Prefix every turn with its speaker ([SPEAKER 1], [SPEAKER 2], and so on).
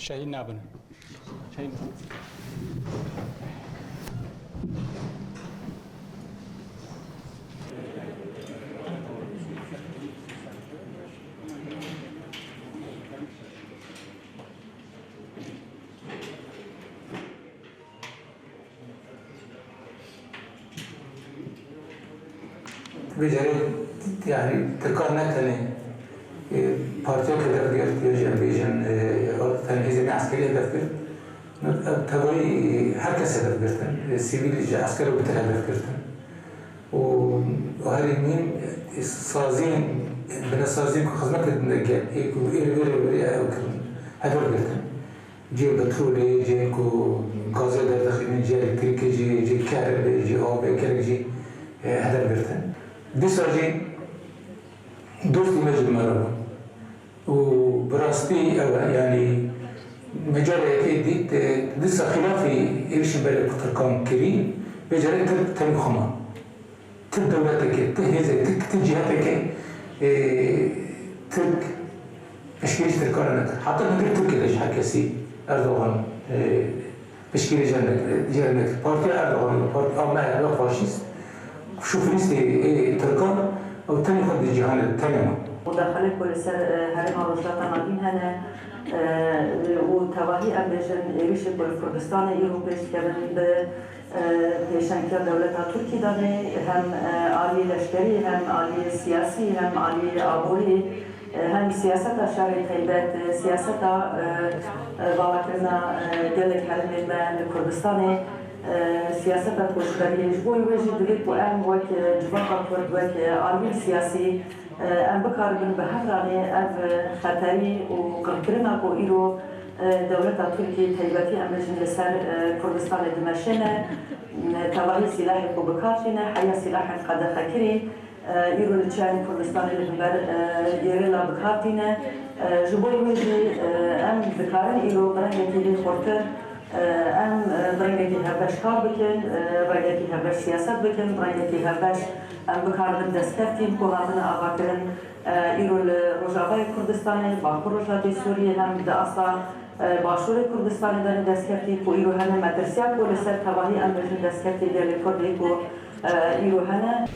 [SPEAKER 1] شاهین نبنه شاهین
[SPEAKER 2] بجري يعني تركان نتني بارتيو كده غيرت يجن بيجن تنهيزي عسكري هدف كرت تبعي هركس هدف كرتن سيفيل عسكري وبتل هدف كرتن وهذه مين صازين بنا صازين خدمات النجاة هيك وإيه هدول كرتن جي بترولي جي كو غاز داخلين جي إلكتريكي جي كهرباء جي آب جي هدول كرتن ديساجي دوستي مجد مرة وبراستي يعني مجال أكيد لسه خلافي إيش بالك تركان كريم بجري تاني خما تدولتك تهزة تجهتك ترك بشكل تركانك حتى نقدر تركي ليش حكيسي أردوغان بشكل جنك بارتي أردوغان بارتي أو ما هو فاشيست شوف ليستي تركان أو تاني خد الجهان التاني
[SPEAKER 3] مداخلة بوليس هرم روجاتا نادين هنا وتواهي أمريكان إيش بالكردستان إيروبيش كمان بشانكير دولة تركيا داني هم عالي لشكري هم عالي سياسي هم عالي عبوري هم سياسة شهر تيبات سياسة باوكرنا دلك هرم الكردستاني سياسة تشتري جوي وجه دقيق وأهم وك جبهة كرد وك عالم سياسي أم بكاربن بهراني أف خطري وقرقرنا بو إيرو دولة تركيا تيباتي أمريكان لسر كردستان دمشقنا تواهي سلاح بو بكارتنا حيا سلاح قد خكري إيرو لتشان كردستان الهبر يرلا بكارتنا جبوي وجه أم بكارن إيرو برهنتي للخورتر ام برنگی هربش کار بکن، برنگی هربش سیاست بکن، برنگی هربش ام بکارن دستکتیم که هاتن آوردن ایرول روجاوای کردستان، باکور روجاوی سوریه هم داستان باشور کردستان دارن دستکتی که ایرو هنه مدرسیات و لسر تواهی ام بجن دستکتی دلی کردی که ایرو هنه